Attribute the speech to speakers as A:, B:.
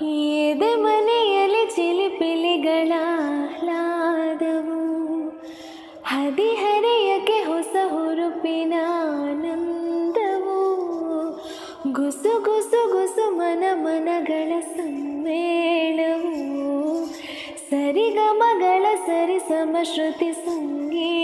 A: ಎದೆ ಮನೆಯಲ್ಲಿ ಚಿಲಿಪಿಲಿಗಳ ಲಾದವು ಹದಿಹರೆಯಕ್ಕೆ ಹೊಸ ಹುರುಪಿನ ಆನಂದವು ಗುಸು ಗುಸು ಗುಸು ಮನಗಳ ಸಮ್ಮೇಳವು ಸರಿಗಮಗಳ ಸರಿಸಮ ಶ್ರುತಿ ಸಂಗೀತ